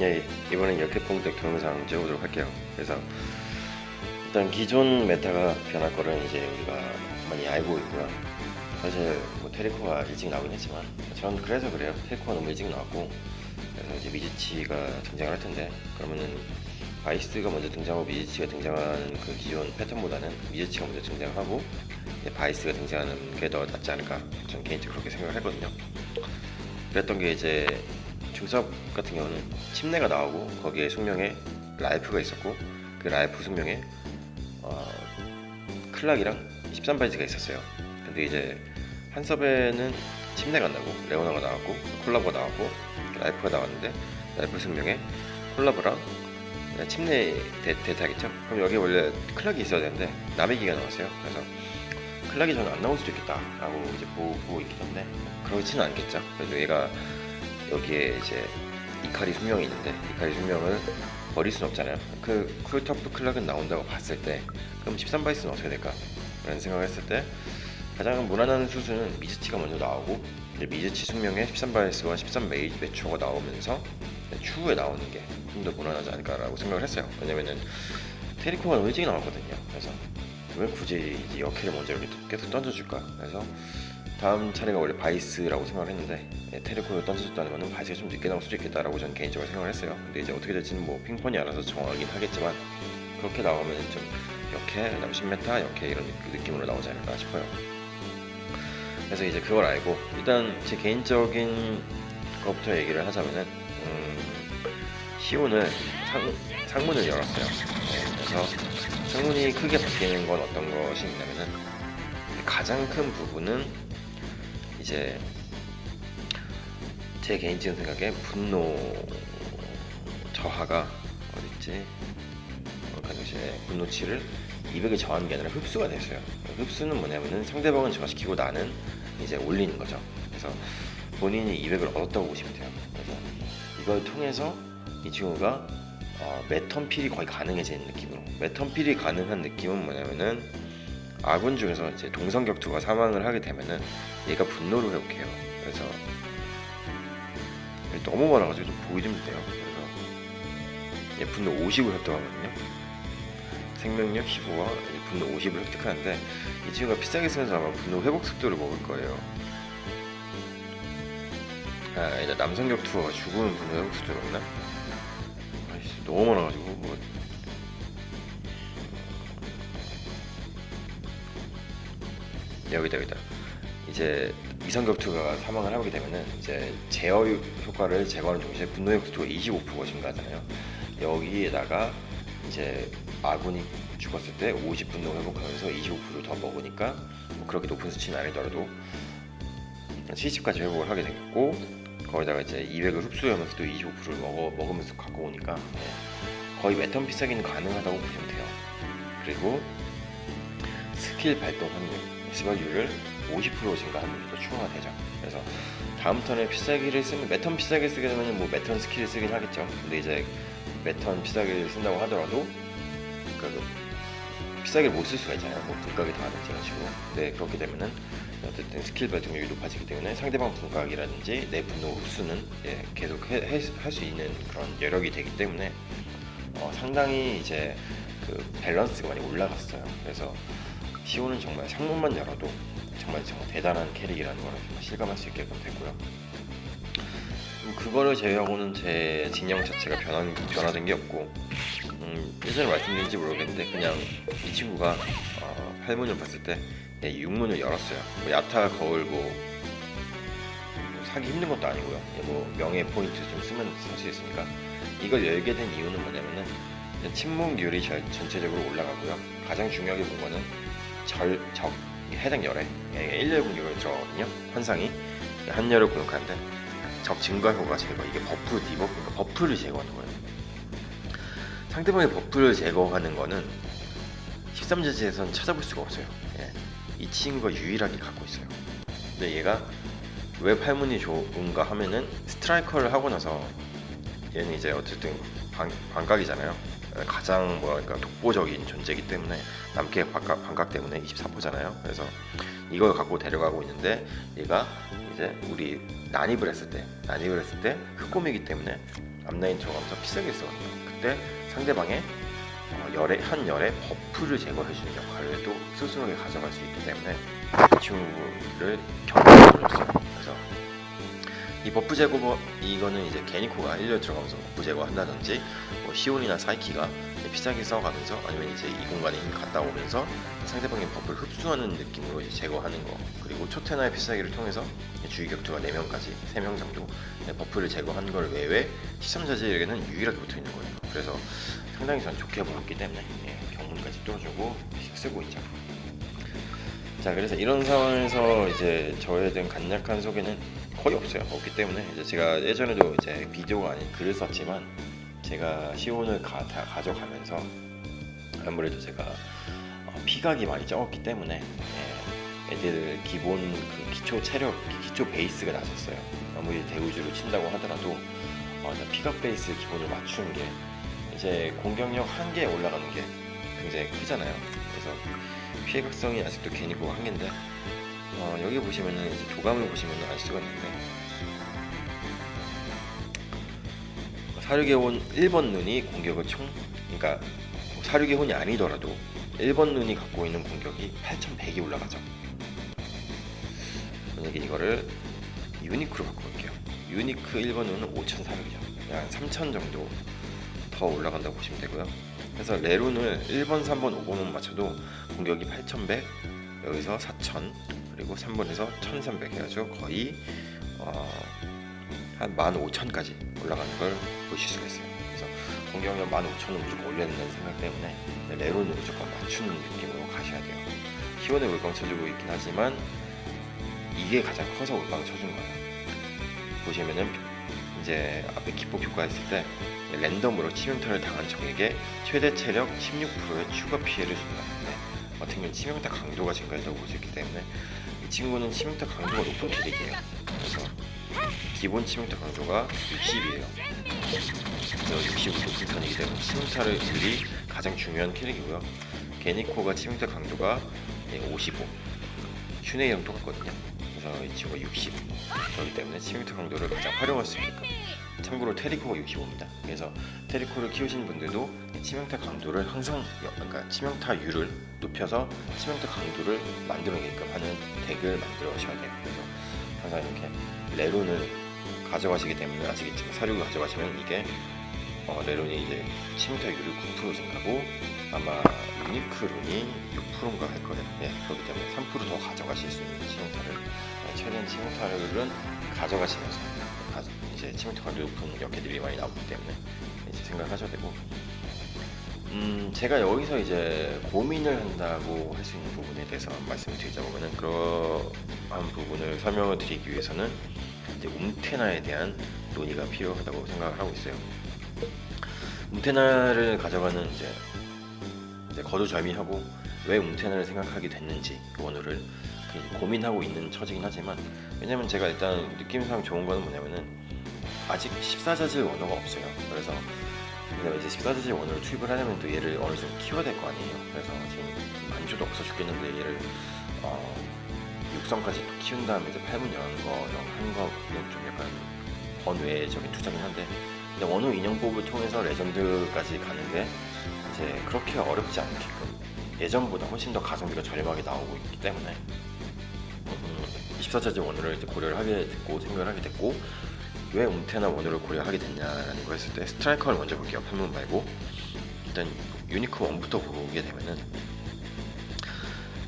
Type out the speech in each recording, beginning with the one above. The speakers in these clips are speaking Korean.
예, 이번엔 역회봉득 동영상 찍어보도록 할게요. 그래서 일단 기존 메타가 변할 거는 이제 우리가 많이 알고 있고요. 사실 뭐 테리코가 일찍 나오긴 했지만 전 그래서 그래요. 테리코가 너무 일찍 나왔고, 그래서 이제 미즈치가 등장을 할 텐데, 그러면은 바이스가 먼저 등장하고 미즈치가 등장하는 그 기존 패턴보다는 미즈치가 먼저 등장하고 이제 바이스가 등장하는 게 더 낫지 않을까, 전 개인적으로 그렇게 생각을 했거든요. 그랬던 게 이제 중섭 같은 경우는 침내가 나오고 거기에 숙명에 라이프가 있었고, 그 라이프 숙명에 클락이랑 13바이즈가 있었어요. 근데 이제 한섭에는 침내가 안 나고 레오나가 나왔고 콜라보가 나왔고 라이프가 나왔는데, 라이프 숙명에 콜라보랑 침내 대타겠죠. 그럼 여기 원래 클락이 있어야 되는데 나베기가 나왔어요. 그래서 클락이 저는 안 나올 수도 있겠다라고 이제 보고 있긴 한데, 그렇지는 않겠죠. 그래도 얘가 여기에 이제 이카리 숙명이 있는데 이카리 숙명을 버릴 순 없잖아요. 그 쿨터프 클락은 나온다고 봤을 때 그럼 13바이스는 어떻게 될까? 라는 생각을 했을 때 가장 무난한 수순은 미즈치가 먼저 나오고, 이제 미즈치 숙명에 13바이스와 13매초가 나오면서 추후에 나오는 게 좀 더 무난하지 않을까라고 생각을 했어요. 왜냐면은 테리코가 너무 일찍 나왔거든요. 그래서 왜 굳이 이제 역회를 먼저 이렇게 계속 던져줄까? 그래서 다음 차례가 원래 바이스라고 생각을 했는데, 테레코를 던져줬다는 거는 바이스가 좀 늦게 나올 수도 있겠다라고 저는 개인적으로 생각을 했어요. 근데 이제 어떻게 될지는 뭐 핑폰이 알아서 정하긴 하겠지만, 그렇게 나오면 좀 역회, 그다음 10m 역회 이런 느낌으로 나오지 않을까 싶어요. 그래서 이제 그걸 알고 일단 제 개인적인 것부터 얘기를 하자면은, 시온을 상문을 열었어요. 그래서 상문이 크게 바뀌는 건 어떤 것이 있냐면은, 가장 큰 부분은 이제 제 개인적인 생각에 분노 저하가 어딨지? 이제 분노치를 200을 저하는 게 아니라 흡수가 됐어요. 흡수는 뭐냐면은 상대방은 저하시키고 나는 이제 올리는 거죠. 그래서 본인이 200을 얻었다고 보시면 돼요. 그래서 이걸 통해서 이 친구가 매턴필이 거의 가능해지는 느낌으로, 매턴필이 가능한 느낌은 뭐냐면은 아군 중에서 이제 동성격투가 사망을 하게 되면은 얘가 분노를 회복해요. 그래서 너무 많아가지고 좀 보기 좀 힘들어요. 그래서 얘 분노 50을 획득하거든요. 생명력 15와 분노 50을 획득하는데, 이 친구가 비싸게 쓰면서 아마 분노 회복 속도를 먹을 거예요. 이제 남성격투가 죽으면 분노 회복 속도를 먹나? 아이씨, 너무 많아가지고 뭐. 여기다 이제 이성격투가 사망을 하게 되면은 이제 제어 효과를 제거하는 동시에 분노 속도가 25%가 증가하잖아요. 여기에다가 이제 아군이 죽었을 때 50분노 회복하면서 25% 더 먹으니까 뭐 그렇게 높은 수치는 아니더라도 70까지 회복을 하게 되겠고, 거기다가 이제 200을 흡수하면서 또 25%를 먹으면서 갖고 오니까 거의 매턴 비싸기는 가능하다고 보시면 돼요. 그리고 스킬 발동 확률, 스발률을 50% 증가하는 게 더 추가가 되죠. 그래서 다음 턴에 필살기를 쓰면, 매턴 필살기를 쓰게 되면 뭐 매턴 스킬을 쓰긴 하겠죠. 근데 이제 매턴 필살기를 쓴다고 하더라도 그 필살기를 못 쓸 수가 있잖아요. 뭐 분각이 다든지 이런 식으로. 네, 그렇게 되면은 어쨌든 스킬 발동률이 높아지기 때문에 상대방 분각이라든지 내 분노 흡수는 계속 할 수 있는 그런 여력이 되기 때문에 상당히 이제 그 밸런스가 많이 올라갔어요. 그래서 시오는 정말 창문만 열어도 정말 대단한 캐릭이라는 걸 실감할 수 있게끔 됐고요. 그거를 제외하고는 제 진영 자체가 변화된 게 없고, 예전에 말씀드린지 모르겠는데 그냥 이 친구가 8문을 봤을 때 6문을 열었어요. 뭐 야타 거울 뭐 사기 힘든 것도 아니고요. 뭐 명예 포인트 좀 쓰면 살 수 있으니까. 이걸 열게 된 이유는 뭐냐면은 침묵률이 전체적으로 올라가고요. 가장 중요하게 본 거는 적 해당 열에 1열 공격을 들어가거든요. 환상이 한 열을 공격하는데 적 증가 효과 제거, 이게 버프 디버프, 그러니까 버프를 제거하는 거예요. 상대방의 버프를 제거하는 거는 13제지에선 찾아볼 수가 없어요. 이 친구가 유일하게 갖고 있어요. 근데 얘가 왜 팔문이 좋은가 하면은, 스트라이커를 하고 나서 얘는 이제 어쨌든 반각이잖아요. 가장 뭐랄까 독보적인 존재이기 때문에, 남캐 반각 때문에 24%잖아요. 그래서 이걸 갖고 데려가고 있는데, 얘가 이제 우리 난입을 했을 때 흑곰이기 때문에 앞라인 들어가면서 피싸기를 쓰거든요. 그때 상대방의 한 열의 버프를 제거해주는 역할을 또 스스로에게 가져갈 수 있기 때문에 이 친구를 경험을 줬어요. 그래서 이 버프 제거, 이거는 이제 게니코가 1렬 들어가면서 버프 제거한다든지 시온이나 사이키가 피싸기 써가면서 아니면 이제 이 공간에 이미 갔다 오면서 상대방의 버프를 흡수하는 느낌으로 이제 제거하는 거, 그리고 초테나의 피싸기를 통해서 주의 격투가 4명까지 3명 정도 버프를 제거한 걸 외에 13자질에게는 유일하게 붙어있는 거예요. 그래서 상당히 저는 좋게 보였기 때문에 경문까지 뚫어주고 쓰고 있죠. 자, 그래서 이런 상황에서 이제 저에 대한 간략한 소개는 거의 없기 때문에 이제 제가 예전에도 이제 비디오가 아닌 글을 썼지만 제가 시온을 가져가면서 아무래도 제가 피각이 많이 적었기 때문에 애들 기본 그 기초 체력, 기초 베이스가 낮았어요. 아무리 대우주로 친다고 하더라도 피각 베이스 기본을 맞추는 게 이제 공격력 한계에 올라가는 게 굉장히 크잖아요. 그래서 피해각성이 아직도 게니코 한계인데 여기 보시면은 이제 도감을 보시면은 알 수가 있는데 사륙의 혼 1번 눈이 공격을 그러니까 사륙의 혼이 아니더라도 1번 눈이 갖고 있는 공격이 8100이 올라가죠. 만약에 이거를 유니크로 바꿔볼게요. 유니크 1번 눈은 5400이죠. 약 3000 정도 더 올라간다고 보시면 되고요. 그래서 레룬을 1번, 3번, 5번만 맞춰도 공격이 8100, 여기서 4000, 그리고 3번에서 1300 해가지고 거의 한 15000까지 올라가는 걸 보실 수가 있어요. 그래서 공격력 15000은 무조건 올려야 된다는 생각 때문에 레론을 무조건 맞추는 느낌으로 가셔야 돼요. 시원에 올방 쳐주고 있긴 하지만 이게 가장 커서 올방을 쳐준 거예요. 보시면은 이제 앞에 기폭 효과 했을 때 랜덤으로 치명타를 당한 적에게 최대 체력 16%의 추가 피해를 준다. 어떻게 보면 치명타 강도가 증가했다고 볼 수 있기 때문에 이 친구는 치명타 강도가 높은 캐릭이에요. 그래서 기본 치명타 강도가 60이에요. 그래서 60이 높은 편이기 때문에 치명타를 율이 가장 중요한 캐릭이고요. 게니코가 치명타 강도가 55, 슈네이랑 똑같거든요. 그래서 이 친구가 60, 그렇기 때문에 치명타 강도를 가장 활용할 수 있게끔. 참고로 테리코가 65입니다. 그래서 테리코를 키우시는 분들도 치명타 강도를 항상, 그러니까 치명타율을 높여서 치명타 강도를 만들어내게끔 하는 덱을 만들어셔야 돼요. 그래서 항상 이렇게 레론을 가져가시기 때문에 아시겠지만 사륙을 가져가시면 이게 레론이 이제 치명타율이 9% 증가고 아마 유니크론이 6%인가 할 거예요. 그렇기 때문에 3%더 가져가실 수 있는 치명타를 최대한 치명타율은 가져가시면서 이제 치명타가 높은 역캐들이 많이 나오기 때문에 이제 생각하셔야 되고, 제가 여기서 이제 고민을 한다고 할 수 있는 부분에 대해서 말씀을 드리자 보면은 그러한 부분을 설명을 드리기 위해서는 이제 움테나에 대한 논의가 필요하다고 생각을 하고 있어요. 움테나를 가져가는 이제 거두절미하고 왜 움테나를 생각하게 됐는지 원호를 고민하고 있는 처지긴 하지만, 왜냐면 제가 일단 느낌상 좋은 거는 뭐냐면은 아직 14자질 원호가 없어요. 그래서 이제 14자질 원호를 투입을 하려면 또 얘를 어느 정도 키워야 될 거 아니에요. 그래서 지금 만조도 없어 죽겠는데 얘를 육성까지 또 키운 다음에 이제 8문 여는 거는 좀 약간 번외적인 투자긴 한데, 근데 원호 인형법을 통해서 레전드까지 가는 게 이제 그렇게 어렵지 않게끔 예전보다 훨씬 더 가성비가 저렴하게 나오고 있기 때문에 24자질 원호를 이제 고려를 하게 됐고, 생각을 하게 됐고, 왜 움테나 원호를 고려하게 됐냐라는 거 했을 때 스트라이커를 먼저 볼게요. 판문 말고. 일단 유니크 1부터 보게 되면은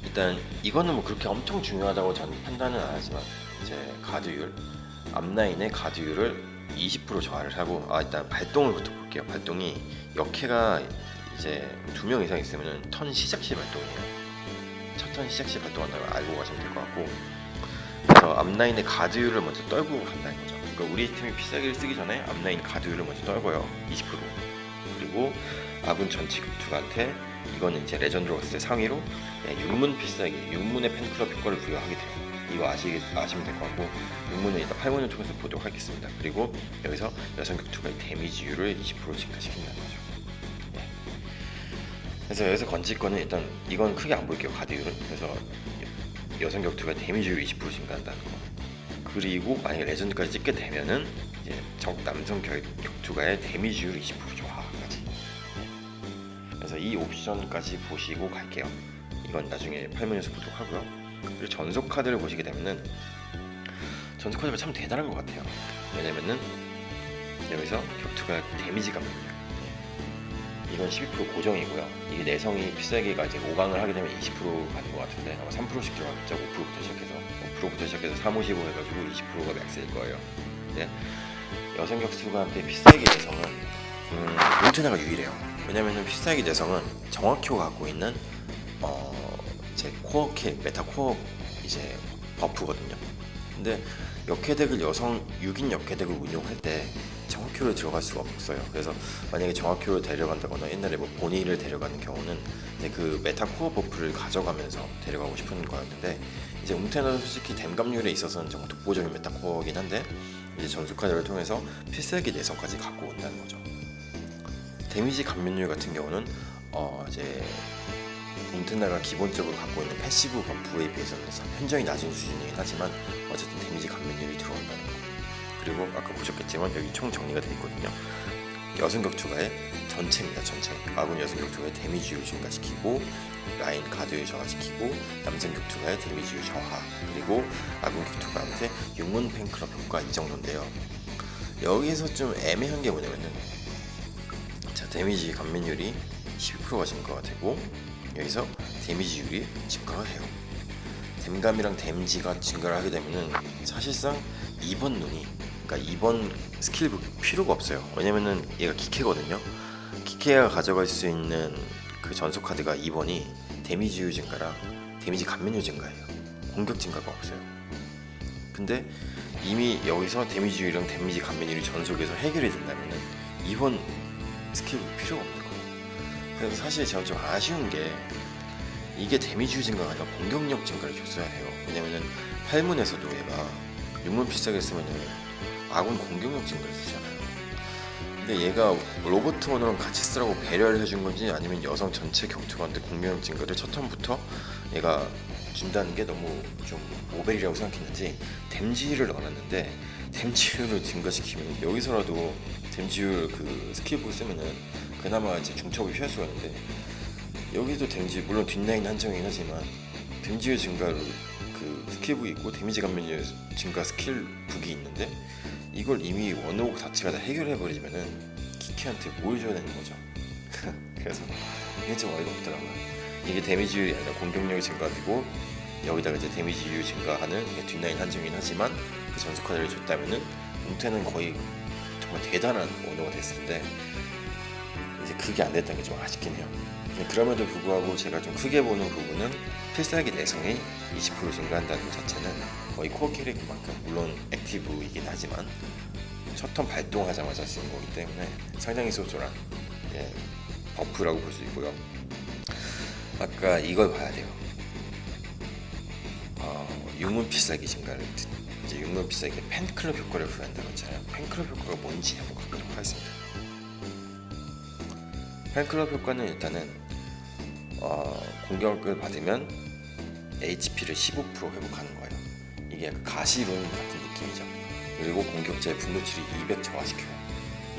일단 이거는 뭐 그렇게 엄청 중요하다고 저는 판단은 안 하지만 이제 가드율, 앞라인의 가드율을 20% 저하를 하고, 일단 발동을부터 볼게요. 발동이 역해가 이제 2명 이상 있으면은 턴 시작 시 발동이에요. 첫 턴 시작 시 발동한다고 알고 가시면 될 것 같고, 그래서 앞라인의 가드율을 먼저 떨구고 간다는 거죠. 그러니까 우리 팀이 피싸기를 쓰기 전에 앞라인 가드율을 먼저 떨궈요. 20%. 그리고 아군 전체 격투가한테 이거는 이제 레전드로 갔을 때 상위로 육문 필살기, 육문의 팬클럽 효과를 부여하게 돼요. 이거 아시면 될 것 같고, 육문은 일단 8문을 통해서 보도록 하겠습니다. 그리고 여기서 여성 격투가의 데미지율을 20% 증가시킨다는 거죠. 그래서 여기서 건질 거는 일단 이건 크게 안 볼게요. 가드율은. 그래서 여성 격투가 데미지율 20% 증가한다는 거. 그리고 만약에 레전드까지 찍게 되면은 이제 적 남성 격투가의 데미지율 20% 저하까지. 그래서 이 옵션까지 보시고 갈게요. 이건 나중에 팔문에서 보도록 하고요. 그리고 전속 카드를 보시게 되면은 전속 카드가 참 대단한 것 같아요. 왜냐면은 여기서 격투가 데미지 감면율, 이건 12% 고정이고요. 이게 내성이 필살기가 이제 5강을 하게 되면 20% 가는 것 같은데 아마 3%씩 들어가겠죠. 5%부터 시작해서 3, 55 해가지고 20%가 맥스일 거예요. 근데 여성 격투가한테 필살기 내성은 몬테나가 유일해요. 왜냐면은 필살기 내성은 정확히가 갖고 있는 제 코어 메타 코어 이제 버프거든요. 근데 역회덱을 여성 6인 역회덱을 운용할 때 정확히로 들어갈 수가 없어요. 그래서 만약에 정확히로 데려간다거나 옛날에 뭐 보니를 데려가는 경우는 이제 그 메타 코어 버프를 가져가면서 데려가고 싶은 거였는데 이제 웅테는 솔직히 댐감률에 있어서는 정말 독보적인 메타 코어이긴 한데 이제 전술 카드를 통해서 필살기 내성까지 갖고 온다는 거죠. 데미지 감면율 같은 경우는 이제 웅테나가 기본적으로 갖고 있는 패시브 버프에 비해서는 현저히 낮은 수준이긴 하지만 어쨌든 데미지 감면율이 들어온다는 거. 그리고 아까 보셨겠지만 여기 총 정리가 되어 있거든요. 여성 격투가의 전체입니다. 전체 아군 여성 격투가의 데미지율 증가시키고 라인 가드율 저하시키고 남성 격투가의 데미지율 저하, 그리고 아군 격투가한테 육문 팬클럽 효과 이 정도인데요. 여기서 좀 애매한 게 뭐냐면은 자, 데미지 감면율이 12%가 증가가 되고 여기서 데미지율이 증가가 해요. 댐감이랑 댐지가 증가를 하게 되면은 사실상 2번 눈이, 그러니까 2번 스킬북 필요가 없어요. 왜냐면은 얘가 기캐거든요. 기캐가 가져갈 수 있는 그 전속 카드가 2번이 데미지율 증가랑 데미지 감면율 증가예요. 공격 증가가 없어요. 근데 이미 여기서 데미지율이랑 데미지 감면율이 전속에서 해결이 된다면은 2번 스킬북 필요가 없는 거예요. 그래서 사실 저는 좀 아쉬운 게 이게 데미지 증가가 아니라 공격력 증가를 줬어야 해요. 왜냐면은 8문에서도 얘가 6문 필살기를 쓰면은 아군 공격력 증가를 주잖아요. 근데 얘가 로버트 원어랑 같이 쓰라고 배려를 해준 건지 아니면 여성 전체 격투가한테 공격력 증가를 첫 턴부터 얘가 준다는 게 너무 좀 오벨이라고 생각했는지 댐지율을 넣어놨는데 댐지율을 증가시키면 여기서라도 댐지율 그 스킬북을 쓰면은 그나마 이제 중첩을 피할 수가 있는데 여기도 데미지 물론 뒷라인 한정이긴 하지만 데미지 증가를 그 스킬북이 있고 데미지 감면율 증가 스킬북이 있는데 이걸 이미 원호구 자체가 다 해결해버리면은 키키한테 뭘 줘야 되는 거죠. 그래서 이게 좀 어이가 없더라고요. 이게 데미지율이 아니라 공격력이 증가되고 여기다가 이제 데미지율 증가하는 뒷라인 한정이긴 하지만 그 전속 카드를 줬다면은 웅태는 거의 정말 대단한 원호가 됐을 텐데 이제 그게 안 됐다는 게 좀 아쉽긴 해요. 그럼에도 불구하고 제가 좀 크게 보는 부분은 필살기 내성이 20% 증가한다는 것 자체는 거의 코어 캐릭터만큼 물론 액티브이긴 하지만 첫 턴 발동하자마자 쓰는 거기 때문에 상당히 소소한 버프라고 볼 수 있고요. 아까 이걸 봐야 돼요. 육문 필살기 증가를 이제 육문 필살기 팬클럽 효과를 부여한다고 했잖아요. 팬클럽 효과가 뭔지 한번 가보도록 하겠습니다. 팬클럽 효과는 일단은 공격을 받으면 HP를 15% 회복하는 거예요. 이게 약간 가시룬 같은 느낌이죠. 그리고 공격자의 분노치를 200 저하시켜요.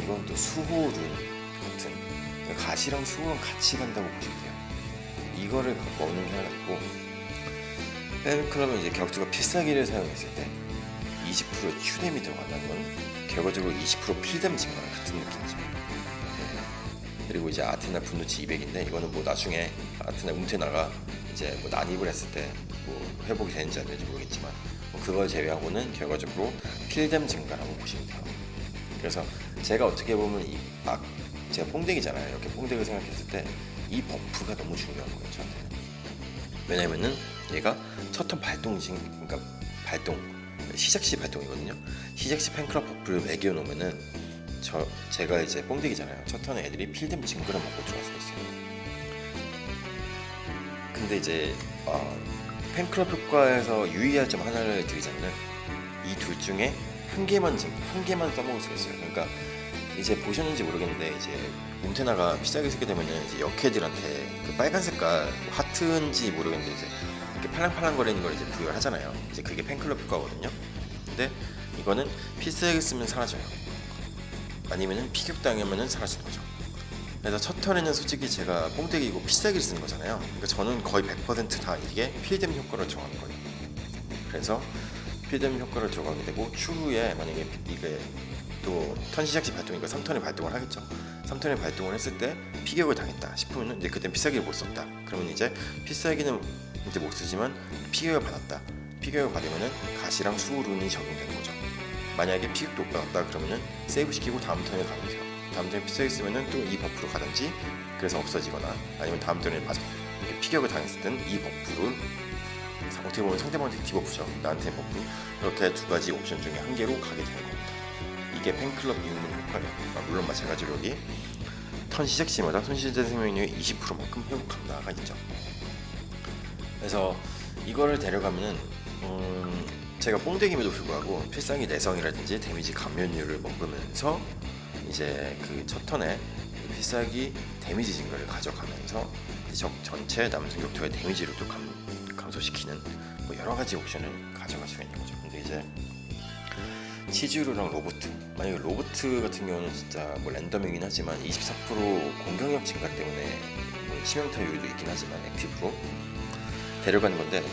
이건 또 수호룬 같은, 그러니까 가시랑 수호랑 같이 간다고 보시면 돼요. 이거를 먹는 게 하나 있고, 팬클럽은 이제 격투가 필살기를 사용했을 때 20% 추뎀이 들어간다는 건 결과적으로 20% 필뎀 증가랑 같은 느낌이죠. 그리고 이제 아테나 분노치 200인데 이거는 뭐 나중에 아테나 웅테나가 이제 뭐 난입을 했을 때 뭐 회복이 되는지 안 되는지 모르겠지만 뭐 그걸 제외하고는 결과적으로 필뎀 증가라고 보시면 돼요. 그래서 제가 어떻게 보면 제가 뽕덱이잖아요. 이렇게 뽕덱을 생각했을 때 이 버프가 너무 중요한 거예요, 저한테는. 왜냐면은 얘가 첫 턴 그러니까 발동 시작 시 발동이거든요. 시작 시 팬클럽 버프를 매겨 놓으면은 제가 이제 뽕덱이잖아요. 첫 턴에 애들이 필뎀 증거를 먹고 들어갈 수가 있어요. 근데 이제 팬클럽 효과에서 유의할 점 하나를 드리자면 이 둘 중에 한 개만 써먹을 수가 있어요. 그러니까 이제 보셨는지 모르겠는데 이제 몬테나가 필살기 쓰게 되면은 이제 역캐들한테 그 빨간 색깔 뭐 하트인지 모르겠는데 이제 이렇게 팔랑팔랑거리는 걸 이제 부여를 하잖아요. 이제 그게 팬클럽 효과거든요. 근데 이 이거는 필살기 쓰면 사라져요. 아니면은 피격당하면은 사라지는 거죠. 그래서 첫 턴에는 솔직히 제가 뽕대기고 필살기를 쓰는 거잖아요. 그러니까 저는 거의 100%다 이게 필뎀 효과를 들어가는 거예요. 그래서 필뎀 효과를 들어가게 되고, 추후에 만약에 이게 또 턴 시작 시 발동이니까 3턴에 발동을 하겠죠. 3턴에 발동을 했을 때 피격을 당했다 싶으면 이제 그때 필살기를 못 썼다. 그러면 이제 필살기는 이제 못 쓰지만 피격을 받았다. 피격을 받으면은 가시랑 수호룬이 적용되는 거죠. 만약에 피격도 못 받았다 그러면은 세이브 시키고 다음 턴에 가면 돼요. 다음 턴에 필살기 쓰면은 또 이 버프로 가든지, 그래서 없어지거나, 아니면 다음 턴에 피격을 당했을 때는 이 버프를 어떻게 보면 상대방한테 디버프죠. 나한테 버프. 그렇게 두 가지 옵션 중에 한 개로 가게 되는 겁니다. 이게 팬클럽 입문 효과예요. 물론 마찬가지로 여기 턴 시작 시마다 손실된 생명력의 20%만큼 회복 감가가 있죠. 그래서 이거를 데려가면은 제가 뽕대기임에도 불구하고 필살기 내성이라든지 데미지 감면율을 먹으면서 이제 그 첫 턴에 필살기 데미지 증가를 가져가면서 적 전체 남성 격투의 데미지를 또 감소시키는 뭐 여러 가지 옵션을 가져갈 수가 있는 거죠. 근데 이제 치즈루랑 로보트, 만약에 로보트 같은 경우는 진짜 뭐 랜덤이긴 하지만 24% 공격력 증가 때문에 뭐 치명타율도 있긴 하지만 액티브로 데려가는 건데,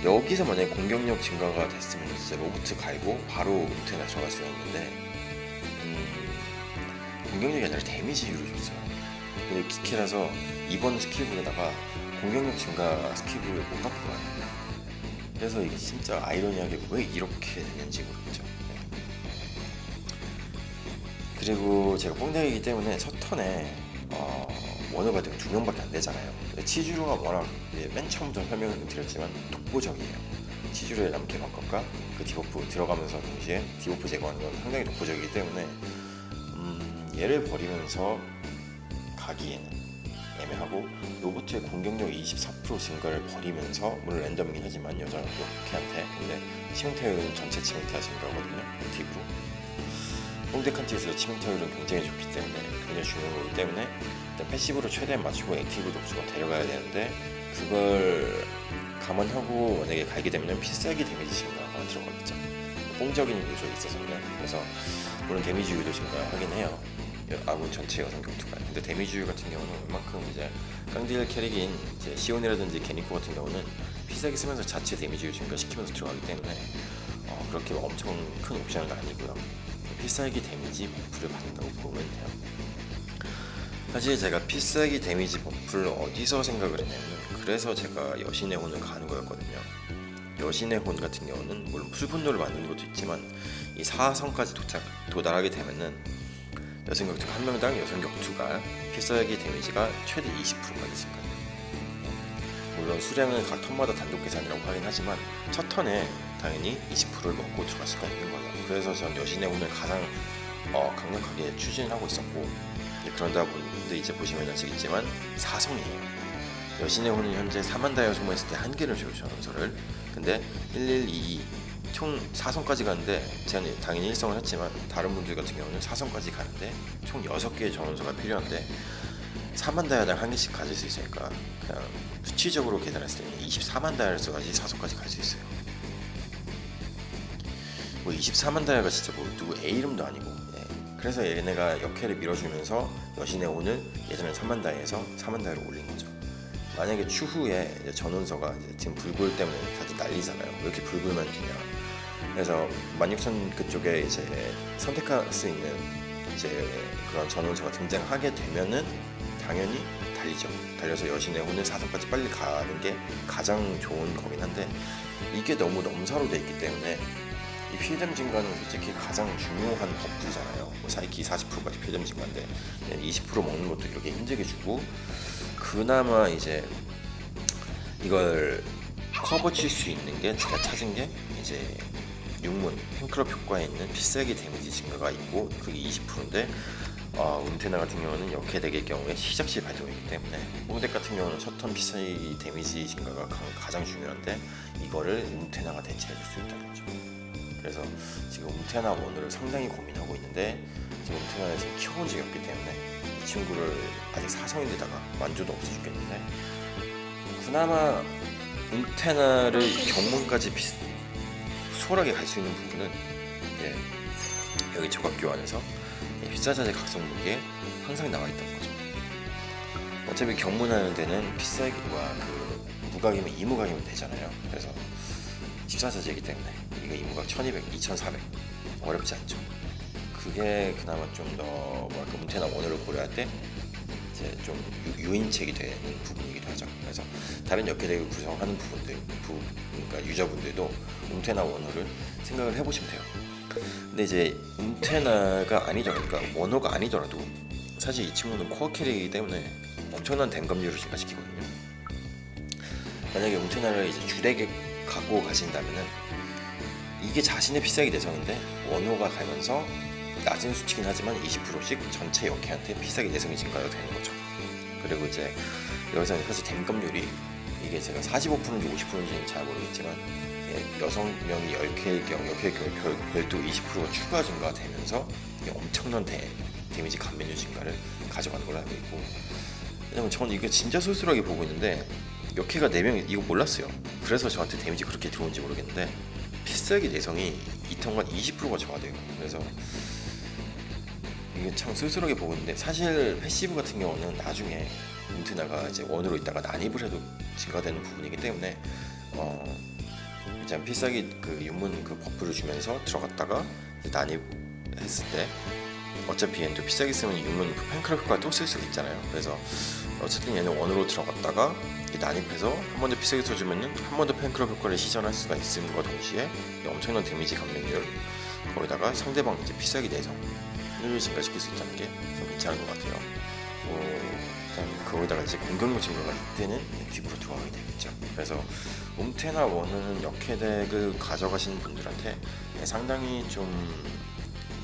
여기서 만약에 공격력 증가가 됐으면 진짜 로보트 갈고 바로 은퇴나 들어갈 수가 있는데, 공격력이 아니라 데미지율을 줬어요. 근데 기캐라서 이번 스킬북에다가 공격력 증가 스킬북을 못 갖고 가요. 그래서 이게 진짜 아이러니하게 왜 이렇게 됐는지 모르겠죠. 그리고 제가 뽕대기이기 때문에 첫 턴에 원어 발등 2명밖에 안 되잖아요. 치주로가 워낙 맨 처음부터 설명을 드렸지만 독보적이에요. 치주로의 남캐 방법과 그 디버프 들어가면서 동시에 디버프 제거하는 건 상당히 독보적이기 때문에 얘를 버리면서 가기에는 애매하고, 로보트의 공격력 24% 증가를 버리면서, 물론 랜덤이긴 하지만 여자 역캐한테, 근데 치명타율은 전체 치명타 증가거든요. 액티브로 뽕데칸트에서 치명타율은 굉장히 좋기 때문에, 굉장히 중요한 거기 때문에 일단 패시브로 최대한 맞추고 액티브도 무조건 데려가야 되는데, 그걸 감안하고 만약에 가게 되면 필살기 데미지 증가가 들어가겠죠. 뽕적인 요소가 있어서는. 그래서 물론 데미지율도 증가하긴 해요, 아군 전체 여성 격투가. 근데 데미지율 같은 경우는 웬만큼 이제 깡딜 캐릭인 이제 시온이라든지 게니코 같은 경우는 필살기 쓰면서 자체 데미지율 증가시키면서 들어가기 때문에 그렇게 엄청 큰 옵션은 아니고요. 필살기 데미지 버프를 받는다고 보면 돼요. 사실 제가 필살기 데미지 버프를 어디서 생각을 했냐면, 그래서 제가 여신의 혼을 가는 거였거든요. 여신의 혼 같은 경우는 물론 풀분노를 만드는 것도 있지만, 이 4성까지 도달하게 되면은 여성 격투 한 명당 여성 격투가 필살기 데미지가 최대 20%까지 증가해요. 물론 수량은 각 턴마다 단독 계산이라고 하긴 하지만 첫 턴에 당연히 20%를 먹고 들어갈 수가 있는 거예요. 그래서 전 여신의 혼을 가장 강력하게 추진을 하고 있었고, 그러다 보는데 이제 보시면 아시겠지만 4성이에요. 여신의 혼은 현재 4만 다이아 소모했을 때 한 개를 줘요, 전원서를. 근데 1122 총 4성까지 가는데, 제가 당연히 1성을 했지만 다른 분들 같은 경우는 4성까지 가는데 총 6개의 전원서가 필요한데 4만 다이아당 한 개씩 가질 수 있으니까 그냥 수치적으로 계산했을 때 24만 다이아를 써가지고 4성까지 갈 수 있어요. 뭐 24만 다이아가 진짜 뭐 누구 A 이름도 아니고. 그래서 얘네가 역캐를 밀어주면서 여신의 혼을 예전에 3만 다이아에서 4만 다이아로 올린 거죠. 만약에 추후에 이제 전원서가 이제 지금 불굴 때문에 다들 난리잖아요. 왜 이렇게 불굴만 주냐. 그래서 16,000 그쪽에 이제 선택할 수 있는 이제 그런 전원서가 등장하게 되면은 당연히 달리죠. 달려서 여신의 혼을 4성까지 빨리 가는 게 가장 좋은 거긴 한데, 이게 너무 넘사로 돼 있기 때문에 이 필뎀 증가는 솔직히 가장 중요한 버프잖아요. 뭐 사이키 40%까지 필뎀 증가인데 20% 먹는 것도 이렇게 힘들게 주고, 그나마 이제 이걸 커버 칠 수 있는 게 제가 찾은 게 이제 육문 팬클럽 효과에 있는 필살기 데미지 증가가 있고, 그게 20%인데 은테나 같은 경우는 역해덱의 경우에 시작시 발동이기 때문에, 뽕덱 같은 경우는 첫턴 필살기 데미지 증가가 가장 중요한데 이거를 은테나가 대체해줄 수 있다는 거죠. 그래서 지금 은테나 원을 상당히 고민하고 있는데, 지금 은테나를 지금 키워본 적이 없기 때문에 이 친구를 아직 4성인데다가 만조도 없어 죽겠는데, 그나마 은테나를 경문까지 수월하게 갈 수 있는 부분은 예, 여기 조각교 안에서 필사자재 각성 무기에 항상 나와 있던 거죠. 어차피 경문하는 데는 필살기와 그 무각이면 이무각이면 되잖아요. 그래서 14자재이기 때문에 이거 이무각 1200, 2400 어렵지 않죠. 그게 그나마 좀 더 뭐랄까 문태나 원호를 고려할 때 이제 좀 유인책이 되는 부분이기도 하죠. 그래서 다른 역계덱을 구성하는 그러니까 유저분들도 문태나 원호를 생각을 해보시면 돼요. 근데 이제 문태나가 아니더라도, 그러니까 원호가 아니더라도 사실 이 친구는 코어 캐릭이기 때문에 엄청난 댐감률을 증가시키거든요. 만약에 문태나를 이제 주덱에 갖고 가신다면은 이게 자신의 필살기 내성인데 원호가 가면서 낮은 수치긴 하지만 20%씩 전체 역캐한테 필살기 내성이 증가가 되는 거죠. 그리고 이제 여기서 사실 댐감률이 이게 제가 45%인지 50%인지는 잘 모르겠지만 여성명이 10개의 경우 역캐의 경우 별도 20%가 추가 증가되면서 엄청난 데미지 감면율 증가를 가져가는 걸로 알고 있고, 왜냐면 저는 이거 진짜 쏠쏠하게 보고 있는데 역캐가 4명이 이거 몰랐어요. 그래서 저한테 데미지 그렇게 들어온지 모르겠는데 필살기 내성이 이 턴간 20%가 저하돼요. 그래서 이게 참 쏠쏠하게 보고 있는데, 사실 패시브 같은 경우는 나중에 문트나가 이제 원으로 있다가 난입을 해도 증가되는 부분이기 때문에 일단 필살기 그 윤문 그 버프를 주면서 들어갔다가 난입했을 때 어차피 얘는 또 필살기 쓰면 윤문 그 팬클럽 효과 또 쓸 수 있잖아요. 그래서 어쨌든 얘는 원으로 들어갔다가 난입해서 한 번 더 필살기 써주면은 한 번 더 팬클럽 효과를 시전할 수가 있음과 동시에 엄청난 데미지 감면율, 거기다가 상대방 이제 필살기 내성을 증가시킬 수 있다는 게 좀 괜찮은 것 같아요. 일단 거기다가 이제 공격력 증가가 이때는 딥으로 들어가게 되겠죠. 그래서 움테나 원은 역캐덱을 가져가시는 분들한테 상당히 좀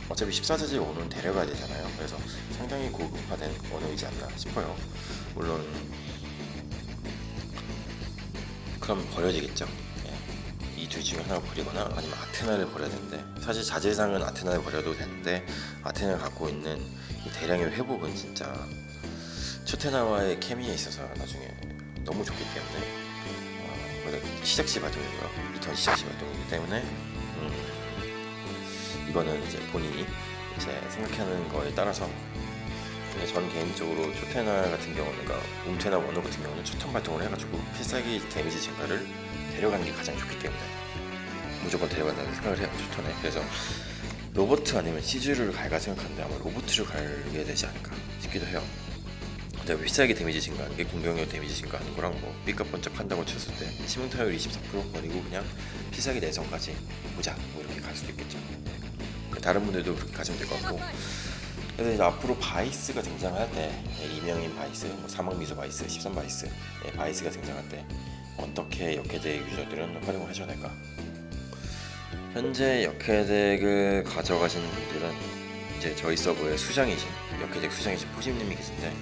어차피 14자재 원은 데려가야 되잖아요. 그래서 상당히 고급화된 원어이지 않나 싶어요. 물론 그럼 버려지겠죠. 이 둘 중에 하나 버리거나 아니면 아테나를 버려야 되는데, 사실 자재상은 아테나를 버려도 되는데 아테나가 갖고 있는 이 대량의 회복은 진짜 초테나와의 케미에 있어서 나중에 너무 좋기 때문에 시작시 발동이고요. 2턴 시작시 발동이기 때문에 이거는 이제 본인이 이제 생각하는 거에 따라서, 근데 저는 개인적으로 초테나 같은 경우는, 그러니까 움테나 원호 같은 경우는 초턴 발동을 해가지고 필살기 데미지 증가를 데려가는 게 가장 좋기 때문에 무조건 데려간다는 생각을 해요, 초턴에. 그래서 로버트 아니면 시즈루를 갈까 생각하는데 아마 로버트를 갈게 되지 않을까 싶기도 해요. 근데 필살기 데미지 증가하는 게 공격력 데미지 증가하는 거랑 뭐 삐까번쩍 한다고 쳤을 때 치명타율 24% 버리고 그냥 필살기 내성까지 보자 뭐 이렇게 갈 수도 있겠죠. 다른 분들도 그렇게 가시면 될 것 같고, 그래서 이제 앞으로 바이스가 등장할 때, 이명인 바이스, 뭐 사막미소 바이스, 13바이스 바이스가 등장할 때 어떻게 역캐덱 유저들은 활용을 하셔야 될까? 현재 역캐덱을 가져가시는 분들은 이제 저희 서버의 수장이신, 역캐덱 수장이신 포심님이 계신데,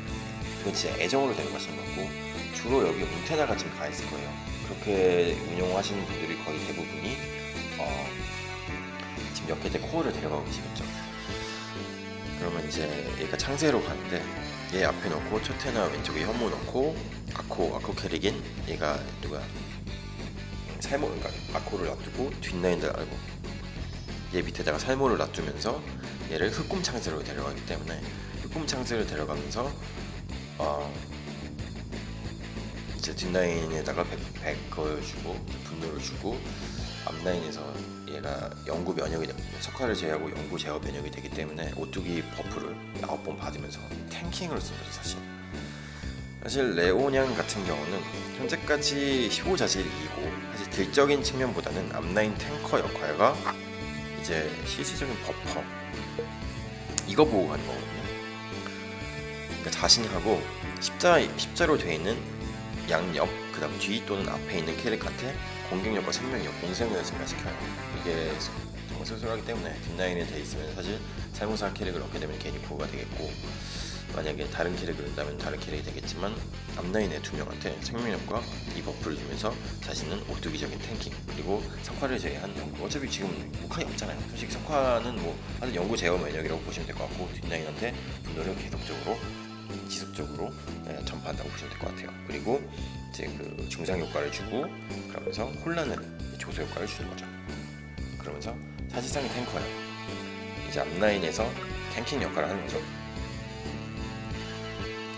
이건 진짜 애정으로 데려가시는 거고, 주로 여기 문테나가 지금 가 있을 거예요. 그렇게 운영하시는 분들이 거의 대부분이 지금 역캐덱 코어를 데려가고 계시겠죠. 그러면 이제 얘가 창세로 가는데 얘 앞에 놓고 초테나 왼쪽에 현무 놓고 아코 캐릭인 얘가 누구야? 살모, 그러니까 아코를 놔두고 뒷라인들 알고 얘 밑에다가 살모를 놔두면서 얘를 흑곰 창세로 데려가기 때문에 흑곰 창세를 데려가면서 이제 뒷라인에다가 100 그어주고 분노를 주고, 앞라인에서 얘가 영구 면역이 되거든요. 석화를 제외하고 영구 제어 면역이 되기 때문에 오뚜기 버프를 9번 받으면서 탱킹을 쓴 거죠. 사실 레오냥 같은 경우는 현재까지 15자질이고 사실 딜적인 측면보다는 앞라인 탱커 역할과 이제 실질적인 버퍼 이거 보고 가는 거거든요. 그러니까 자신하고 십자로 되어 있는 양옆, 그 다음 뒤 또는 앞에 있는 캐릭한테 공격력과 생명력, 공생력을 증가시켜요. 이게 정말 쏠쏠하기 때문에 뒷라인에 돼 있으면 사실 살모사 캐릭을 얻게 되면 괜히 보호가 되겠고, 만약에 다른 캐릭을 넣는다면 다른 캐릭이 되겠지만 앞라인에 두 명한테 생명력과 이 버프를 주면서 자신은 오뚜기적인 탱킹, 그리고 석화를 제외한 연구, 어차피 지금 목한이 없잖아요. 솔직히 석화는 뭐 아주 연구 제어 면역이라고 보시면 될 것 같고, 뒷라인한테 분노를 계속적으로 지속적으로 전파한다고 보시면 될 것 같아요. 그리고 이제 그 중상 효과를 주고, 그러면서 혼란을 조소 효과를 주는 거죠. 그러면서 사실상의 탱커예요. 이제 앞라인에서 탱킹 역할을 하는 거죠.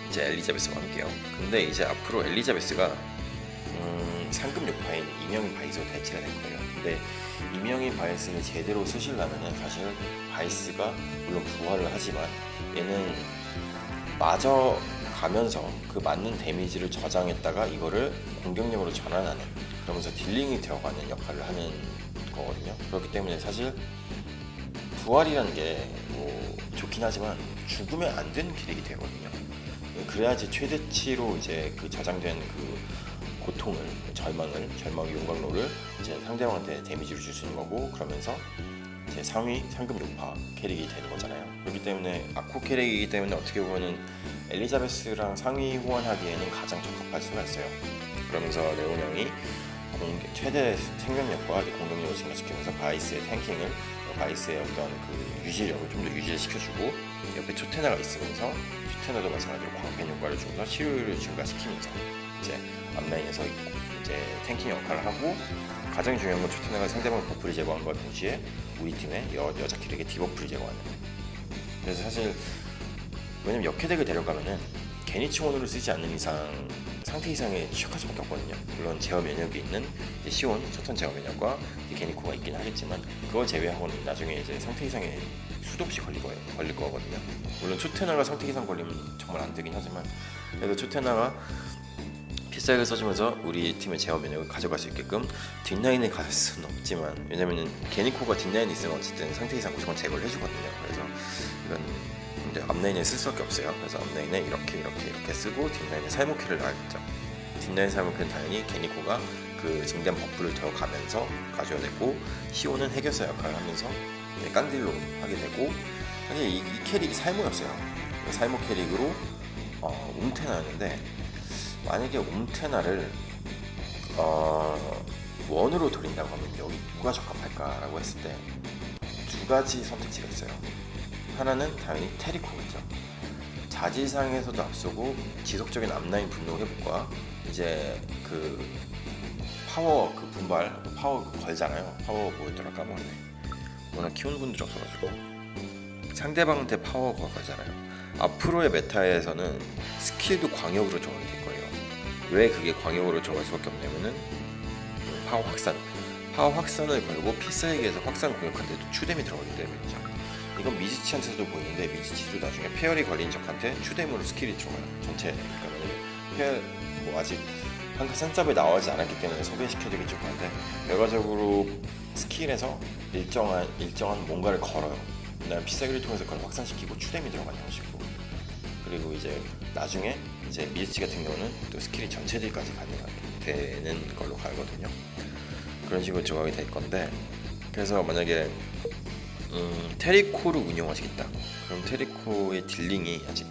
이제 엘리자베스와 함께요. 근데 이제 앞으로 엘리자베스가 상급 역파인 이명인 바이스로 대체가 될 거예요. 근데 이명인 바이스를 제대로 쓰시려면은 사실 바이스가 물론 부활을 하지만 얘는 맞아 가면서 그 맞는 데미지를 저장했다가 이거를 공격력으로 전환하는, 그러면서 딜링이 들어가는 역할을 하는 거거든요. 그렇기 때문에 사실 부활이라는 게 뭐 좋긴 하지만 죽으면 안 되는 기믹이 되거든요. 그래야지 최대치로 이제 그 저장된 그 고통을, 절망의 용광로를 이제 상대방한테 데미지를 줄 수 있는 거고, 그러면서 이제 상위 상급 요파 캐릭이 되는 거잖아요. 그렇기 때문에 아쿠 캐릭이기 때문에 어떻게 보면은 엘리자베스랑 상위 호환하기에는 가장 적합할 수가 있어요. 그러면서 레온 형이 최대 생명력과 공격력을 증가시키면서 바이스의 탱킹을, 바이스의 어떤 그 유지력을 좀 더 유지시켜주고, 옆에 초테나가 있으면서 초테나도 마찬가지로 광팬 효과를 주면서 치유를 증가시키면서 이제 앞라인에서 이제 탱킹 역할을 하고, 가장 중요한 건 초테나가 상대방의 버프를 제거함과 동시에 우리 팀의 여자 캐릭의 디버프를 제거하는. 그래서 사실 왜냐면 역캐덱을 데려가면은 게니치원으로 쓰지 않는 이상 상태 이상에 취약할 수밖에 없거든요. 물론 제어 면역이 있는 시온 초턴 제어 면역과 게니코가 있긴 하겠지만, 그거 제외하고는 나중에 이제 상태 이상에 수도 없이 걸릴 거거든요. 물론 초테나가 상태 이상 걸리면 정말 안 되긴 하지만, 그래도 초테나가 필살기를 써주면서 우리 팀의 제어 면역을 가져갈 수 있게끔 뒷라인에 갈 수는 없지만, 왜냐면은 게니코가 뒷라인에 있으면 어쨌든 상태 이상 무조건 제거를 해주거든요. 그래서 이건 근데 앞라인에 쓸 수밖에 없어요. 그래서 앞라인에 이렇게 쓰고 뒷라인에 살모키를 놔야겠죠. 뒷라인 살모키는 당연히 게니코가 그 증대한 버프를 더 가면서 가져야 되고, 시오는 해결사 역할을 하면서 깡딜로 하게 되고, 사실 이 캐릭이 살모였어요. 살모 캐릭으로 옴테나였는데, 만약에 옴테나를 원으로 돌린다고 하면 여기 누가 적합할까라고 했을 때 두 가지 선택지가 있어요. 하나는 당연히 테리코겠죠. 자질상에서도 앞서고 지속적인 앞라인 분노 회복과 이제 그 파워 그 분발, 파워 걸잖아요. 파워 뭐였더라 까먹었네. 워낙 키우는 분들이 없어가지고 상대방한테 파워 걸잖아요. 앞으로의 메타에서는 스킬도 광역으로 정하게 될 거예요. 왜 그게 광역으로 정할 수밖에 없냐면은 파워 확산을 걸고 필살기에서 확산 공격한테도 추뎀이 들어가기 때문이죠. 이건 미지치한테도 보이는데, 미지치도 나중에 페어리 걸린 적한테 추뎀으로 스킬이 들어가요. 전체. 그러니까 뭐 아직 한카 센서에 나오지 않았기 때문에 소개시켜드리기 좀 한데, 결과적으로 스킬에서 일정한 뭔가를 걸어요. 그다음 필살기를 통해서 그걸 확산시키고 추뎀이 들어가는 형식으로. 그리고 이제 나중에 이제 미지치 같은 경우는 또 스킬이 전체들까지 가능하는 걸로 가거든요. 그런 식으로 들어가게 될 건데, 그래서 만약에 테리코를 운영하시겠다. 그럼 테리코의 딜링이 아직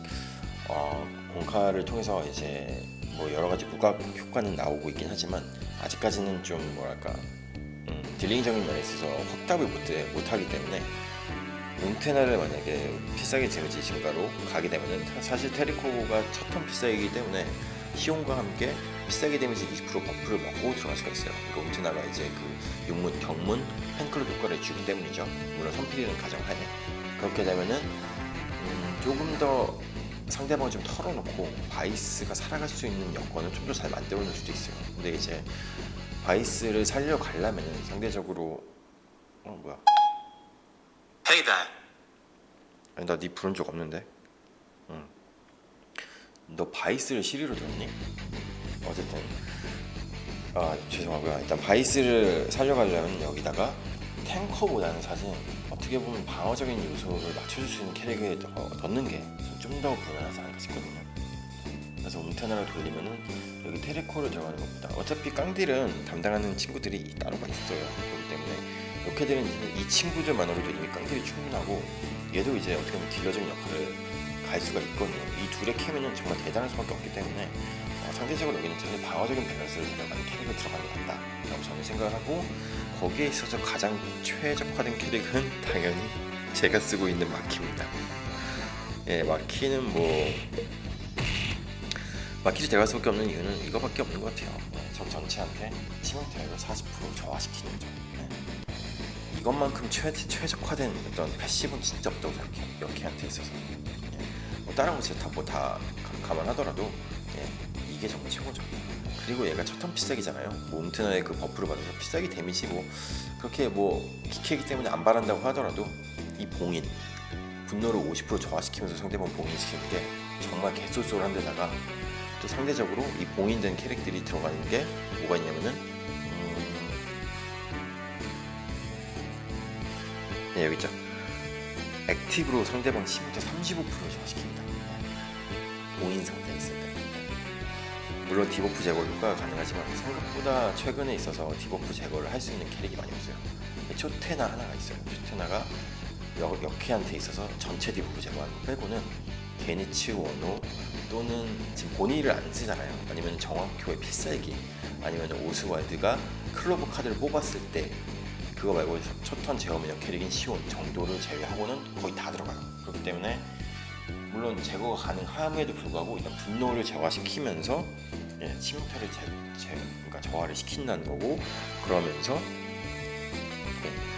공카를 통해서 이제 뭐 여러 가지 부가 효과는 나오고 있긴 하지만, 아직까지는 좀 뭐랄까 딜링적인 면에 있어서 확답을 못하기 때문에, 몬테나를 만약에 필살기 데미지 증가로 가게 되면은 사실 테리코가 첫 턴 필살기이기 때문에 시온과 함께 필살기 데미지 20% 버프를 먹고 들어갈 수가 있어요. 그러니까 몬테나가 이제 그 경문 팬클럽 효과를 주기 때문이죠. 물론 선필이는 가정하에. 그렇게 되면은 조금 더 상대방을 좀 털어놓고 바이스가 살아갈 수 있는 여건을 좀 더 잘 만들어 놓을 수도 있어요. 근데 이제 바이스를 살려가려면은 상대적으로 뭐야? Hey there. 아니, 나 니 부른 적 없는데. 너 바이스를 시리로 들었니? 어쨌든 죄송하고요. 일단 바이스를 살려가려면 여기다가 탱커보다는 사실 어떻게 보면 방어적인 요소를 맞춰줄 수 있는 캐릭을 넣는 게 좀 더 무난하지 않을까 싶거든요. 그래서 웅테나를 돌리면은 여기 테리코를 들어가는 것보다, 어차피 깡딜은 담당하는 친구들이 따로가 있어요. 그렇기 때문에 역캐들은 이 친구들만으로도 이미 깡딜이 충분하고, 얘도 이제 어떻게 보면 딜러적인 역할을 갈 수가 있거든요. 이 둘의 케미는 정말 대단할 수밖에 없기 때문에 상대적으로 여기는 차라리 방어적인 밸런스를 데려가는 캐릭을 들어가는 게 낫다 라고 저는 생각을 하고, 거기에 있어서 가장 최적화된 캐릭은 당연히 제가 쓰고 있는 마키입니다. 예, 마키는 마키를 데려갈 수밖에 없는 이유는 이거밖에 없는 것 같아요. 적 전체한테 치명타율을 40% 저하시키는 점. 이것만큼 최적화된 어떤 패시브는 진짜 없다고 생각해요. 여키한테 있어서. 뭐 다른 거 진짜 다 감안하더라도 이게 정말 최고죠. 그리고 얘가 첫턴 필살기잖아요. 뭐 움트나의 그 버프를 받아서 필살기 데미지 뭐 그렇게 뭐 기캐이기 때문에 안 바란다고 하더라도 이 봉인 분노를 50% 저하시키면서 상대방 봉인시키는 게 정말 개쏠쏠한 데다가 또 상대적으로 이 봉인된 캐릭들이 들어가는 게 뭐가 있냐면은 네, 여기 있죠. 액티브로 상대방 치부터 35% 저하시킵니다. 봉인 상태에 있을 때. 물론 디버프 제거 효과가 가능하지만 생각보다 최근에 있어서 디버프 제거를 할 수 있는 캐릭이 많이 없어요. 초테나 하나가 있어요. 초테나가 역캐한테 있어서 전체 디버프 제거하는 거 빼고는 게니츠 원호 또는 지금 본인을 안 쓰잖아요. 아니면 정확효의 필살기 아니면 오스왈드가 클로버 카드를 뽑았을 때 그거 말고 첫턴 제어 면역 캐릭인 시온 정도를 제외하고는 거의 다 들어가요. 그렇기 때문에 물론 제거가 가능함에도 불구하고 일단 분노를 제어시키면서 치명타를 그러니까 저하를 시킨다는 거고 그러면서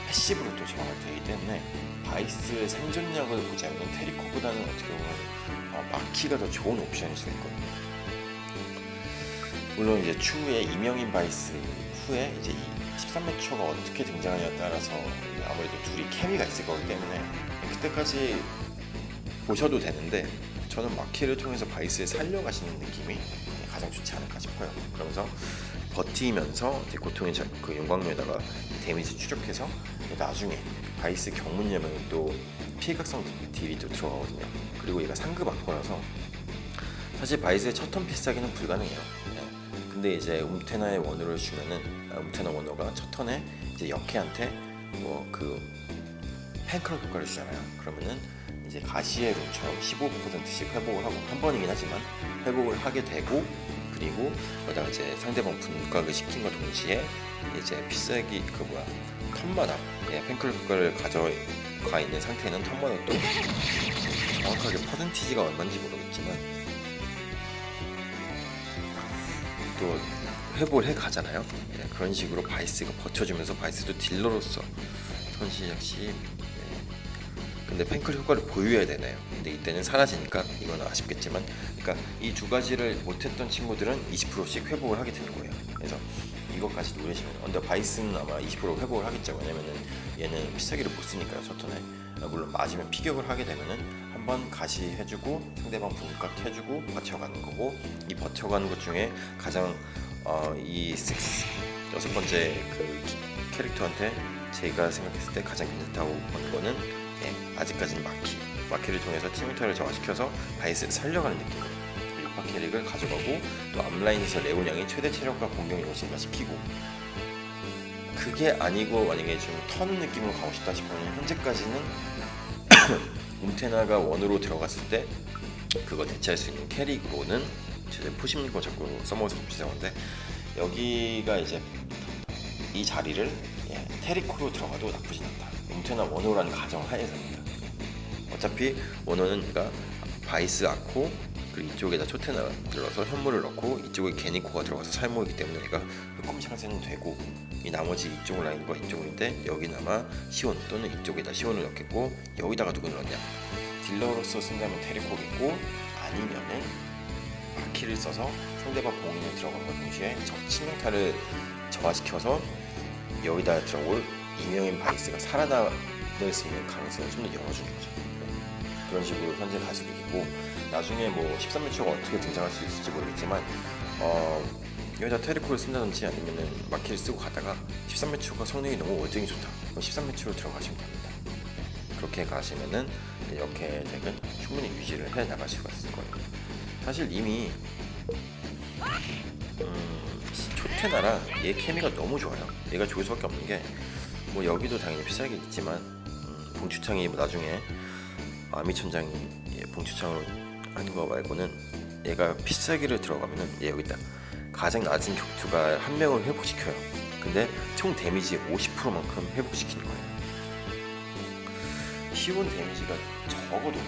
패시브로 또 저하가 되기 때문에 바이스의 생존력을 보자면 테리코보다는 어떻게 보면 마키가 더 좋은 옵션일 수 있거든요. 물론 이제 추후에 이명인 바이스 후에 이제 이 13매초가 어떻게 등장하냐에 따라서 아무래도 둘이 케미가 있을 거기 때문에 그때까지 보셔도 되는데 저는 마키를 통해서 바이스에 살려가시는 느낌이 가장 좋지 않을까 싶어요. 그러면서 버티면서 고통의 그 용광로에다가 데미지 추적해서 나중에 바이스 경문여면 또 피해각성 딜이 또 들어가거든요. 그리고 얘가 상급 악보라서 사실 바이스의 첫턴 필살기는 불가능해요. 근데 이제 움테나의 원호를 주면은 움테나 원호가 첫 턴에 이제 역캐한테 뭐 그 팬클럽 효과를 주잖아요. 그러면은 이제 가시의 룸처럼 15%씩 회복을 하고 한 번이긴 하지만 회복을 하게 되고 그리고 거기다가 이제 상대방 분각을 시킨과 동시에 이제 필살기 턴마다 팬클럽 효과를 가져가 있는 상태는 턴마다 또 정확하게 퍼센티지가 얼마인지 모르겠지만 또 회복을 해 가잖아요. 그런 식으로 바이스가 버텨주면서 바이스도 딜러로서 턴 시작 시 근데 팬클 효과를 보유해야 되나요? 근데 이때는 사라지니까 이건 아쉽겠지만 그러니까 이 두 가지를 못했던 친구들은 20%씩 회복을 하게 되는 거예요. 그래서 이것까지 노리시면 근데 바이스는 아마 20% 회복을 하겠죠. 왜냐면은 얘는 필살기를 못 쓰니까요. 첫 턴에 물론 맞으면 피격을 하게 되면은 한번 가시 해주고 상대방 분각 해주고 버텨가는 거고 이 버텨가는 것 중에 가장 이 여섯 번째 그 캐릭터한테 제가 생각했을 때 가장 괜찮다고 보는 거는 아직까지는 마키를 통해서 치명타를 저하시켜서 바이스를 살려가는 느낌으로 6파 캐릭을 가져가고 또 앞라인에서 레온 양이 최대 체력과 공격력을 증가시키고 그게 아니고 만약에 좀 터는 느낌으로 가고 싶다 싶으면 현재까지는 움테나가 원으로 들어갔을 때 그거 대체할 수 있는 캐릭으로는 제 포심거 자꾸 써먹어서 좀 죄송한데 여기가 이제 이 자리를 테리코로 들어가도 나쁘진 않다. 움테나 원호라는 가정 하에서입니다. 어차피 원호는 얘가 바이스 아코 그리고 이쪽에다 초테나 들러서 현물을 넣고 이쪽에 게니코가 들어가서 살모이기 때문에 얘가 흑검 상세는 되고 이 나머지 이쪽 라인과 이쪽인데 여기나마 시온 또는 이쪽에다 시온을 넣겠고 여기다가 누구를 넣냐 딜러로서 쓴다면 테리코겠고 아니면은 마키를 써서 상대방 봉인에 들어간과 동시에 치명타를 저하시켜서 여기다 들어올 이명인 바이스가 살아남을 수 있는 가능성을 좀 더 열어주는 거죠. 그런 식으로 현재 가지고 있고 나중에 뭐 13매초가 어떻게 등장할 수 있을지 모르겠지만 여기다 테리코를 쓴다든지 아니면은 마키를 쓰고 가다가 13매초가 성능이 너무 월등히 좋다. 그럼 13매초로 들어가시면 됩니다. 그렇게 가시면은 이렇게 덱은 충분히 유지를 해 나갈 수가 있을 거예요. 사실 이미 초테나랑 얘 케미가 너무 좋아요. 얘가 좋을 수밖에 없는 게 뭐 여기도 당연히 필살기 있지만 봉추창이 나중에 아미천장이 봉추창으로 하는 거 말고는 얘가 필살기를 들어가면은 얘 여기 있다 가장 낮은 격투가 한 명을 회복시켜요. 근데 총 데미지 50%만큼 회복시키는 거예요. 시온 데미지가 적어도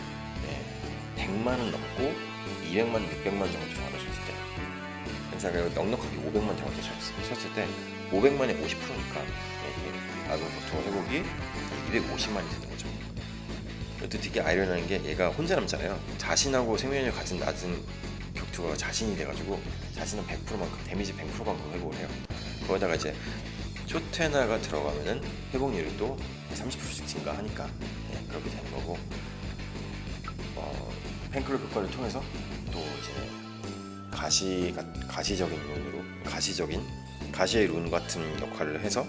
100만은 넘고 200만, 600만 정도 들어가셨을 때 제가 넉넉하게 500만 정도 쳤을 때 500만에 50%니까 이렇게 아군 격투 회복이 250만이 되는 거죠. 또 되게 아이러니한 게 얘가 혼자 남잖아요. 자신하고 생명력을 가진 낮은 격투가 자신이 돼가지고 자신은 100%만큼 데미지 100%만큼 회복을 해요. 거기다가 이제 초테나가 들어가면은 회복률이 또 30%씩 증가하니까 그렇게 되는 거고, 팬클럽 효과를 통해서 또 이제 가시적인 룬으로 가시의 룬 같은 역할을 해서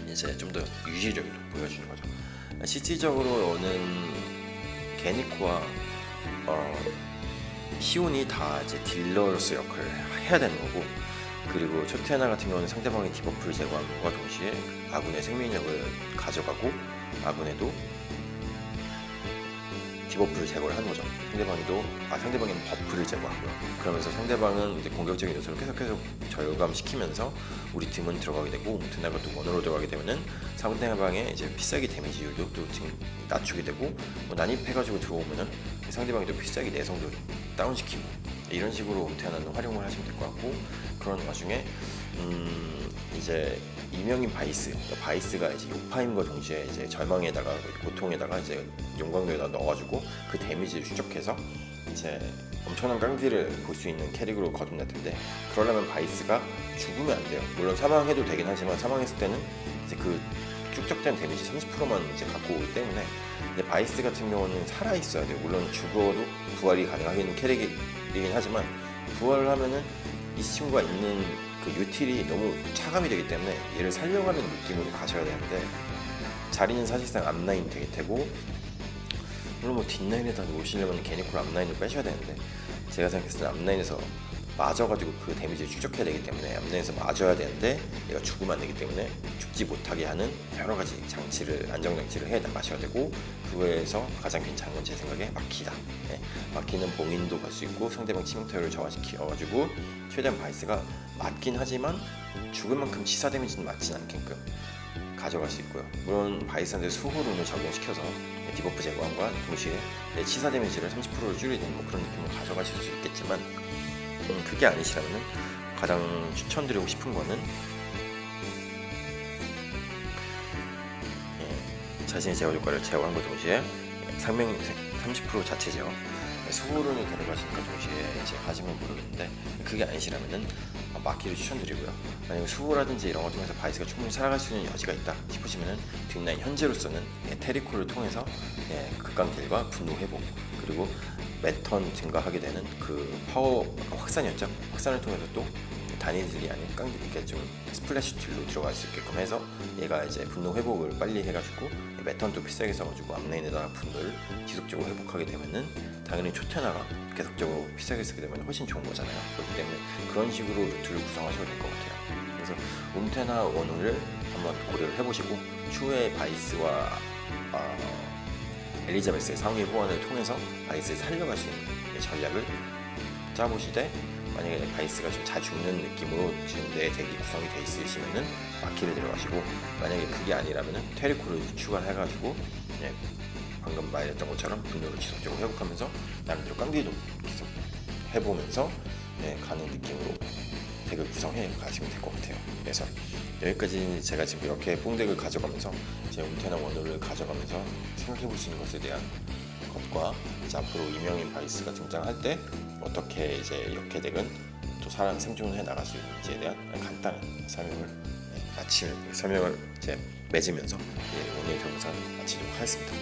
이제 좀 더 유시적으로 보여주는 거죠. 실질적으로는 게니코와 히온이 다 이제 딜러로서 역할을 해야 되는 거고, 그리고 초테나 같은 경우는 상대방의 디버프를 제거함과 동시에 아군의 생명력을 가져가고 아군에도 디버프를 제거를 하는 거죠. 상대방에는 버프를 제거하고요. 그러면서 상대방은 이제 공격적인 요소를 계속 절감시키면서 우리 팀은 들어가게 되고, 웅테나가 또 원으로 들어가게 되면은 상대방의 이제 필살기 데미지율도 또 지금 낮추게 되고, 난입해가지고 들어오면은 상대방이 또 필살기 내성도 다운시키고, 이런 식으로 웅테나는 활용을 하시면 될 것 같고, 그런 와중에 이제 이명인 바이스가 이제 요파임과 동시에 이제 절망에다가 고통에다가 이제 용광로에다 넣어가지고 그 데미지를 축적해서 이제 엄청난 깡디를 볼 수 있는 캐릭으로 거듭날 텐데, 그러려면 바이스가 죽으면 안 돼요. 물론 사망해도 되긴 하지만 사망했을 때는 이제 그 축적된 데미지 30%만 이제 갖고 오기 때문에, 이제 바이스 같은 경우는 살아 있어야 돼요. 물론 죽어도 부활이 가능하긴 캐릭이긴 하지만, 부활을 하면은 이 친구가 있는 그 유틸이 너무 차감이 되기 때문에 얘를 살려가는 느낌으로 가셔야 되는데, 자리는 사실상 앞라인 되게 되고, 물론 뭐 뒷라인에다 놓으시려면 게니콜 앞라인을 빼셔야 되는데, 제가 생각했을 때 앞라인에서 맞아가지고 그 데미지를 축적해야 되기 때문에 앞라인에서 맞아야 되는데 얘가 죽으면 안 되기 때문에 죽지 못하게 하는 여러 가지 안정장치를 해 나가셔야 되고, 그거에서 가장 괜찮은 건 제 생각에 마키다. 마키는 봉인도 갈 수 있고 상대방 치명타율을 저하시켜가지고 최대한 바이스가 맞긴 하지만 죽을 만큼 치사 데미지는 맞진 않게끔 가져갈 수 있고요. 물론 바이스한테 수호론을 적용시켜서 디버프 제거함과 동시에 내 치사 데미지를 30%를 줄이는 뭐 그런 느낌을 가져가실 수 있겠지만, 그게 아니시라면 가장 추천드리고 싶은 거는 자신의 제어 효과를 제어함과 동시에 상명 30% 자체 제어, 수호론을 데려가시니까 동시에 이제 가지면 모르겠는데, 그게 아니시라면은 마키를 추천드리고요. 만약에 수호라든지 이런 것 중에서 바이스가 충분히 살아갈 수 있는 여지가 있다 싶으시면은 뒷라인 현재로서는 테리코를 통해서 극강 딜과 분노 회복, 그리고 매턴 증가하게 되는 그 파워 확산이었죠. 확산을 통해서 또 단일딜이 아닌 깡딜, 이렇게 좀 스플래시 딜로 들어갈 수 있게끔 해서 얘가 이제 분노 회복을 빨리 해가지고 매턴도 비싸게 써가지고 앞라인에다가 분노를 지속적으로 회복하게 되면은 당연히 초테나가 계속적으로 비싸게 쓰게 되면 훨씬 좋은 거잖아요. 그렇기 때문에 그런 식으로 루트를 구성하셔도 될 것 같아요. 그래서 웅테나 원을 한번 고려를 해보시고, 추후에 바이스와 엘리자베스의 상위 호환을 통해서 바이스를 살려갈 수 있는 전략을 짜보시되, 만약에 바이스가 좀 잘 죽는 느낌으로 지금 내 덱이 구성이 돼 있으시면은 마키를 들어가시고, 만약에 그게 아니라면은 테리코를 추가해가지고 방금 말했던 것처럼 분노를 지속적으로 회복하면서 나름대로 깡디도 계속 해보면서 가는 느낌으로 덱을 구성해 가시면 될 것 같아요. 그래서 여기까지 제가 지금 이렇게 뽕덱을 가져가면서 제 웅테나 원호를 가져가면서 생각해 볼 수 있는 것에 대한 것과, 이제 앞으로 이명인 바이스가 등장할 때 어떻게 이제 역해 덱은 또 생존해 나갈 수 있는지에 대한 간단한 설명을 이제 맺으면서 오늘 동영상 마치도록 하겠습니다.